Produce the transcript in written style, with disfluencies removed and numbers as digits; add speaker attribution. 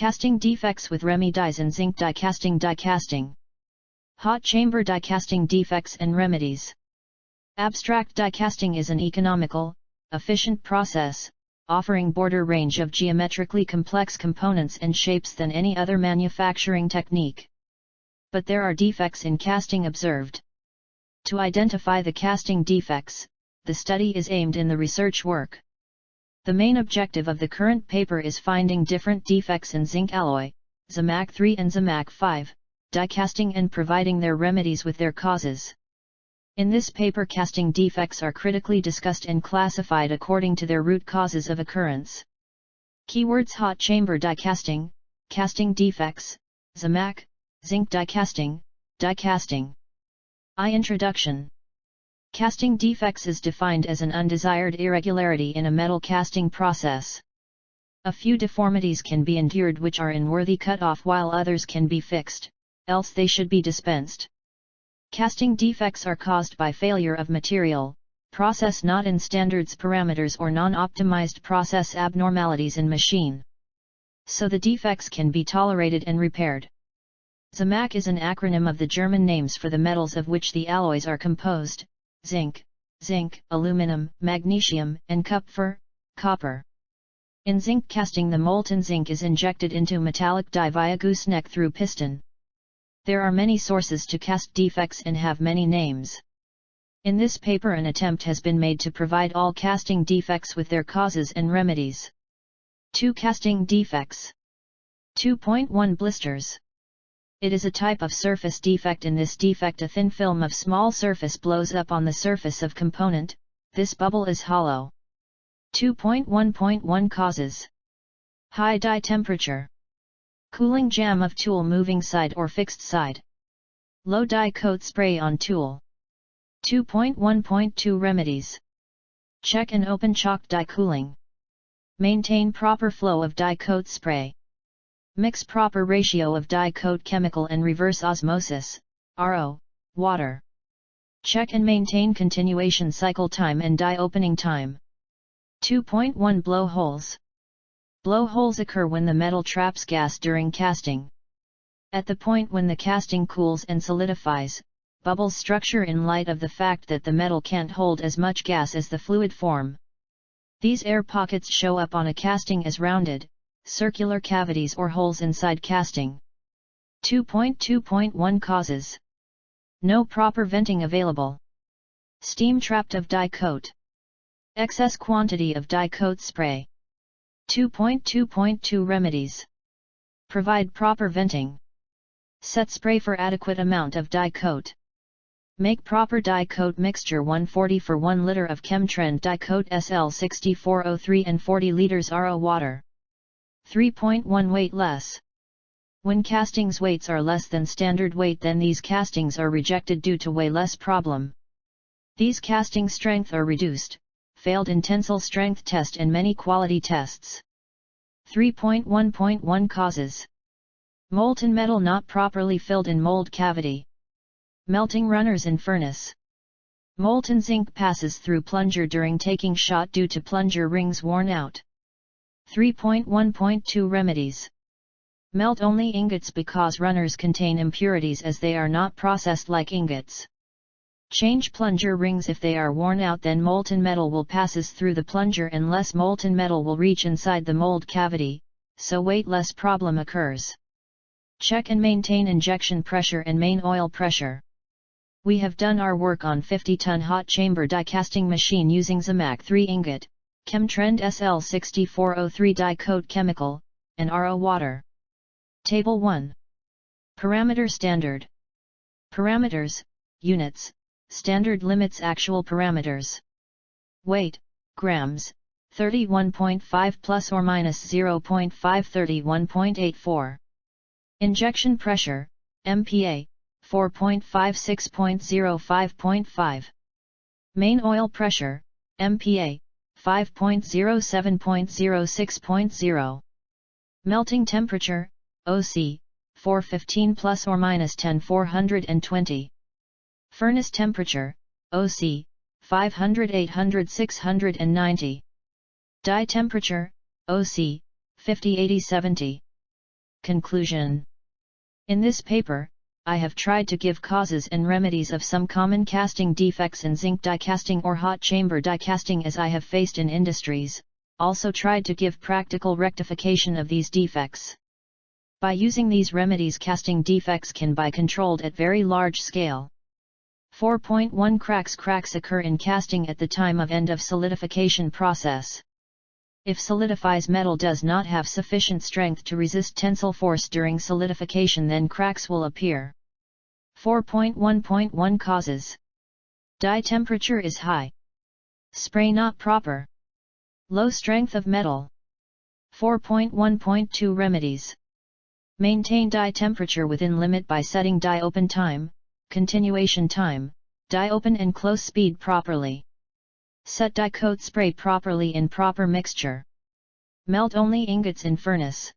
Speaker 1: Casting defects with Remidies and zinc die casting. Hot chamber die casting defects and remedies. Abstract die casting is an economical, efficient process, offering broader range of geometrically complex components and shapes than any other manufacturing technique. But there are defects in casting observed. To identify the casting defects, the study is aimed in the research work. The main objective of the current paper is finding different defects in Zinc-alloy, ZAMAK-3 and ZAMAK-5, die casting and providing their remedies with their causes. In this paper, casting defects are critically discussed and classified according to their root causes of occurrence. Keywords: hot chamber die casting, casting defects, ZAMAK, zinc die casting. Introduction. Casting defects is defined as an undesired irregularity in a metal casting process. A few deformities can be endured which are unworthy cut-off, while others can be fixed, else they should be dispensed. Casting defects are caused by failure of material, process not in standards parameters, or non-optimized process abnormalities in machine. So the defects can be tolerated and repaired. ZAMAK is an acronym of the German names for the metals of which the alloys are composed: zinc, aluminum, magnesium, and copper. In zinc casting, the molten zinc is injected into metallic die via gooseneck through piston. There are many sources to cast defects and have many names. In this paper, an attempt has been made to provide all casting defects with their causes and remedies. 2. Casting defects. 2.1 Blisters. It is a type of surface defect. In this defect, a thin film of small surface blows up on the surface of component. This bubble is hollow. 2.1.1 Causes. High die temperature. Cooling jam of tool moving side or fixed side. Low die coat spray on tool. 2.1.2 Remedies. Check and open chalk die cooling. Maintain proper flow of die coat spray. Mix proper ratio of die coat chemical and reverse osmosis, RO, water. Check and maintain continuation cycle time and die opening time. 2.1 Blowholes. Blowholes occur when the metal traps gas during casting. At the point when the casting cools and solidifies, bubbles structure in light of the fact that the metal can't hold as much gas as the fluid form. These air pockets show up on a casting as rounded, circular cavities or holes inside casting. 2.2.1 Causes. No proper venting available. Steam trapped of die coat. Excess quantity of die coat spray. 2.2.2 Remedies. Provide proper venting. Set spray for adequate amount of die coat. Make proper die coat mixture 140 for 1 liter of Chemtrend die coat SL6403 and 40 liters RO water. 3.1 Weight less. When castings weights are less than standard weight, then these castings are rejected due to weigh less problem. These casting strength are reduced, failed in tensile strength test and many quality tests. 3.1.1 Causes. Molten metal not properly filled in mold cavity. Melting runners in furnace. Molten zinc passes through plunger during taking shot due to plunger rings worn out. 3.1.2 Remedies. Melt only ingots because runners contain impurities as they are not processed like ingots. Change plunger rings if they are worn out, then molten metal will passes through the plunger and less molten metal will reach inside the mold cavity, so weight less problem occurs. Check and maintain injection pressure and main oil pressure. We have done our work on 50-ton hot chamber die casting machine using ZAMAK-3 ingot, Chemtrend SL6403 die coat chemical, and RO water. Table 1. Parameter standard. Parameters, units, standard limits actual parameters. Weight, grams, 31.5 plus or minus 0.5 31.84. Injection pressure, MPa, 4.56.05.5. Main oil pressure, MPa, 5.07.06.0. Melting temperature, OC, 415 plus or minus 10 420. Furnace temperature, OC, 500 800 690. Die temperature, OC, 50 80 70. Conclusion. In this paper, I have tried to give causes and remedies of some common casting defects in zinc die casting or hot chamber die casting as I have faced in industries, also tried to give practical rectification of these defects. By using these remedies, casting defects can be controlled at very large scale. 4.1 Cracks occur in casting at the time of end of solidification process. If solidifies metal does not have sufficient strength to resist tensile force during solidification, then cracks will appear. 4.1.1 Causes. Die temperature is high. Spray not proper. Low strength of metal. 4.1.2 Remedies. Maintain die temperature within limit by setting die open time, continuation time, die open and close speed properly. Set die coat spray properly in proper mixture. Melt only ingots in furnace.